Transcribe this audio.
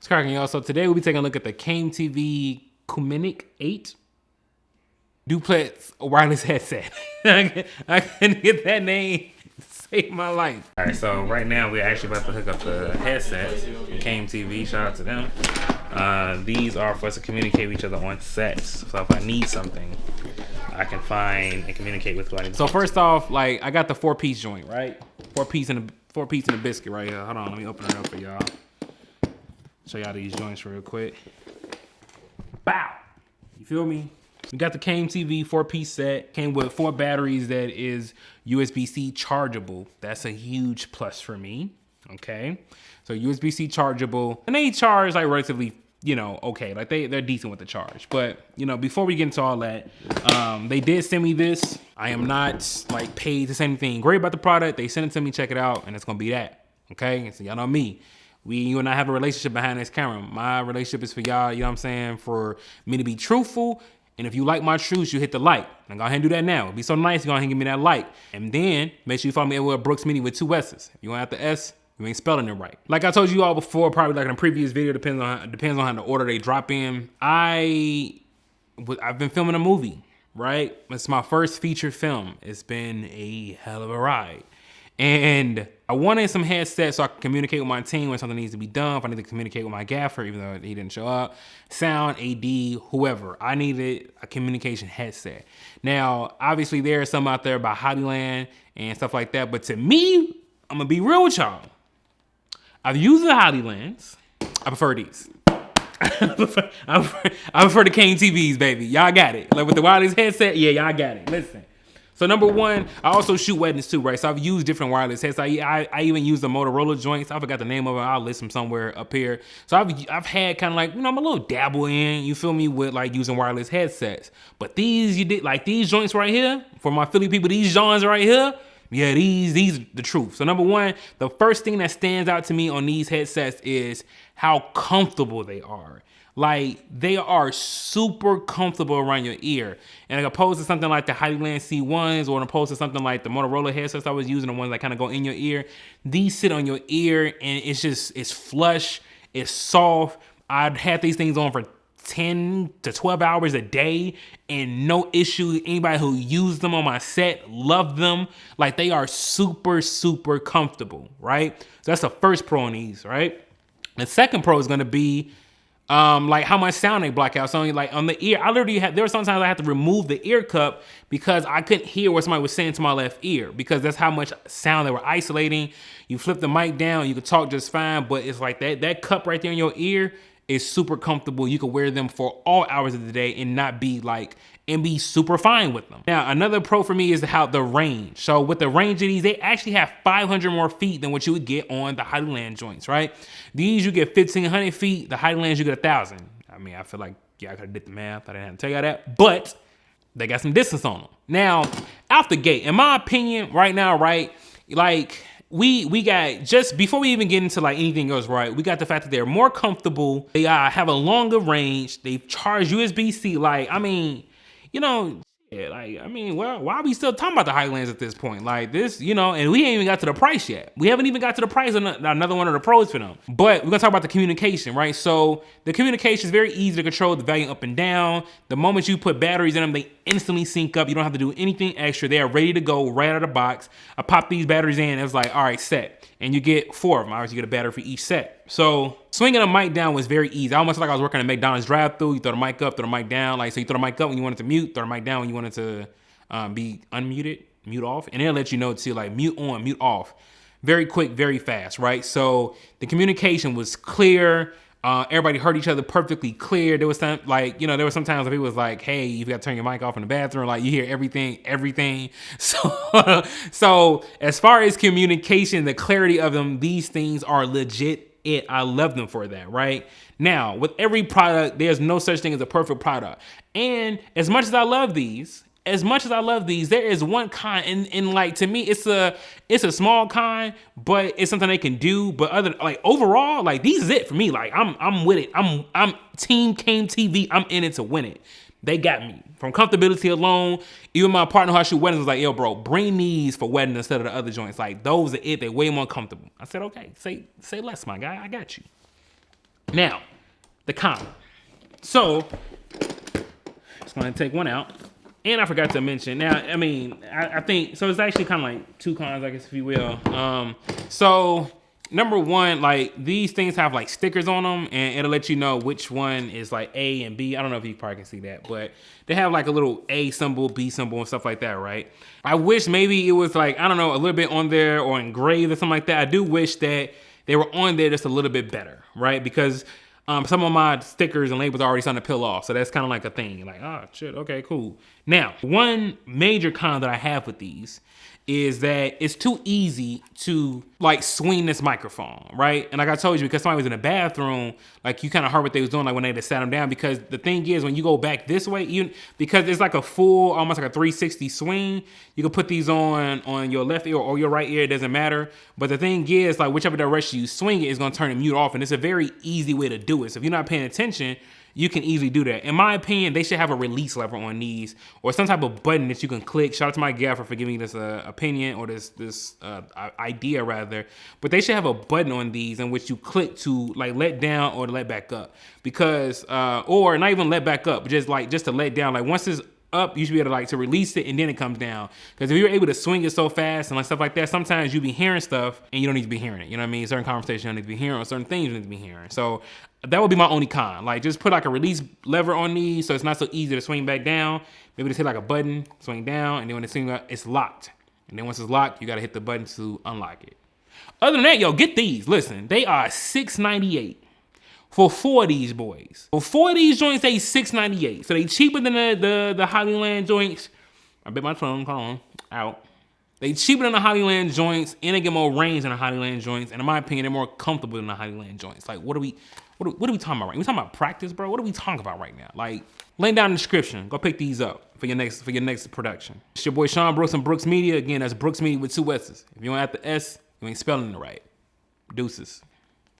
It's cracking, y'all. So today we'll be taking a look at the CAMETV KUMINIK8 duplex wireless headset. I couldn't get that name to save my life. All right, so right now we're actually about to hook up the headset. CAMETV, shout out to them. These are for us to communicate with each other on sets. So if I need something, I can find and communicate with who I need. So first off, like I got the 4-piece joint, right? 4-piece and a biscuit right here. Hold on, let me open it up for y'all. Show y'all these joints real quick. Bow. You feel me? We got the CAMETV 4-piece set. Came with 4 batteries that is USB-C chargeable. That's a huge plus for me. Okay. So USB-C chargeable. And they charge like relatively, you know, okay. Like they're decent with the charge. But, you know, before we get into all that, they did send me this. I am not like paid to say anything great about the product. They sent it to me, check it out, and it's gonna be that. Okay. So y'all know me. You and I have a relationship behind this camera. My relationship is for y'all, you know what I'm saying, for me to be truthful. And if you like my truths, you hit the like. Now go ahead and do that now. It'd be so nice, go ahead and give me that like. And then make sure you follow me everywhere, Brookssmedia with 2 S's. If you want to have the S, you ain't spelling it right. Like I told you all before, probably like in a previous video, depends on how the order they drop in. I've been filming a movie, right? It's my first feature film. It's been a hell of a ride. And I wanted some headsets so I can communicate with my team when something needs to be done. If I need to communicate with my gaffer, even though he didn't show up, sound, AD, whoever. I needed a communication headset. Now, obviously there are some out there by Hobbyland and stuff like that. But to me, I'm gonna be real with y'all. I've used the Hobbylands. I prefer these. I prefer the CAMETVs, baby. Y'all got it. Like with the wireless headset, yeah, y'all got it. Listen. So number one, I also shoot weddings too, right? So I've used different wireless headsets. I even use the Motorola joints. I forgot the name of it. I'll list them somewhere up here. So I've had kind of like, you know, I'm a little dabble in, you feel me, with like using wireless headsets. But these joints right here, for my Philly people, these Johns right here, yeah, these are the truth. So number one, the first thing that stands out to me on these headsets is how comfortable they are. Like, they are super comfortable around your ear. And opposed to something like the Hobbyland C1s or opposed to something like the Motorola headsets I was using, the ones that kind of go in your ear, these sit on your ear and it's flush, it's soft. I'd had these things on for 10 to 12 hours a day and no issue. Anybody who used them on my set loved them. Like, they are super, super comfortable, right? So that's the first pro on these, right? The second pro is gonna be like how much sound they block out. So like on the ear, there were sometimes I had to remove the ear cup because I couldn't hear what somebody was saying to my left ear because that's how much sound they were isolating. You flip the mic down, you could talk just fine, but it's like that cup right there in your ear is super comfortable. You could wear them for all hours of the day and be super fine with them. Now, another pro for me is the range. So with the range of these, they actually have 500 more feet than what you would get on the Hobbyland joints, right? These, you get 1,500 feet. The Hobbylands, you get 1,000. I mean, I feel like, yeah, I could have did the math. I didn't have to tell you that, but they got some distance on them. Now, out the gate, in my opinion, right now, right, like, we got, just before we even get into like anything else, right, we got the fact that they're more comfortable. They have a longer range. They charge USB-C. Like, I mean, you know, yeah, like, I mean, well, why are we still talking about the Hobbylands at this point? Like this, you know, and we ain't even got to the price yet. We haven't even got to the price of another one of the pros for them. But we're gonna talk about the communication, right? So the communication is very easy to control the volume up and down. The moment you put batteries in them, they instantly sync up. You don't have to do anything extra. They are ready to go right out of the box. I pop these batteries in, it was like, all right, set. And you get 4 of them. Obviously, you get a battery for each set. So swinging a mic down was very easy. Almost like I was working at McDonald's drive-thru. You throw the mic up, throw the mic down. Like, so you throw the mic up when you want it to mute, throw the mic down when you want it to be unmuted, mute off. And it'll let you know to like mute on, mute off. Very quick, very fast, right? So the communication was clear. Everybody heard each other perfectly clear. There was some, like, you know, there were some times where people was like, hey, you got to turn your mic off in the bathroom. Like, you hear everything. So as far as communication, the clarity of them, these things are legit it. I love them for that, right? Now, with every product, there's no such thing as a perfect product. And as much as I love these, there is one kind, and like, to me, it's a small kind, but it's something they can do. But overall, like, these is it for me. Like, I'm with it. I'm team CAMETV. I'm in it to win it. They got me. From comfortability alone, even my partner who I shoot weddings was like, yo, bro, bring these for weddings instead of the other joints. Like, those are it. They're way more comfortable. I said, okay, say less, my guy. I got you. Now, the con. So, just gonna take one out. And I forgot to mention, now, I mean, I think, so it's actually kind of like two cons, I guess, if you will. So, number one, like, these things have like stickers on them, and it'll let you know which one is like A and B. I don't know if you probably can see that, but they have like a little A symbol, B symbol, and stuff like that, right? I wish maybe it was like, I don't know, a little bit on there or engraved or something like that. I do wish that they were on there just a little bit better, right? Because some of my stickers and labels are already starting to peel off. So that's kind of like a thing. Like, oh, shit, okay, cool. Now, one major con that I have with these is that it's too easy to like swing this microphone, right? And like I told you, because somebody was in the bathroom, like you kind of heard what they was doing, like when they just sat them down, because the thing is when you go back this way, because it's like a full, almost like a 360 swing, you can put these on your left ear or your right ear, it doesn't matter. But the thing is, like whichever direction you swing it is gonna turn the mute off, and it's a very easy way to do it. So if you're not paying attention, you can easily do that. In my opinion, they should have a release lever on these or some type of button that you can click. Shout out to my gaffer for giving me this opinion or this idea rather. But they should have a button on these in which you click to like let down or to let back up. Because, or not even let back up, but just to let down. Like once it's up, you should be able to like to release it and then it comes down. Because if you're able to swing it so fast and like stuff like that, sometimes you be hearing stuff and you don't need to be hearing it. You know what I mean? Certain conversations you don't need to be hearing or certain things you need to be hearing. So that would be my only con. Like just put like a release lever on these so it's not so easy to swing back down. Maybe just hit like a button, swing down, and then when it's swing up, it's locked. And then once it's locked, you gotta hit the button to unlock it. Other than that, yo, get these. Listen, they are $698. For 4 of these boys. For 4 of these joints, they $698. So they cheaper than the Hollyland joints. I bit my tongue, hold on, out. They cheaper than the Hollyland joints, and they get more range than the Hollyland joints. And in my opinion, they're more comfortable than the Hollyland joints. Like, what are we talking about right now? We talking about practice, bro? What are we talking about right now? Like, link down in the description. Go pick these up for your next production. It's your boy Sean Brooks and Brookssmedia. Again, that's Brookssmedia with 2 S's. If you don't have the S, you ain't spelling it right. Deuces.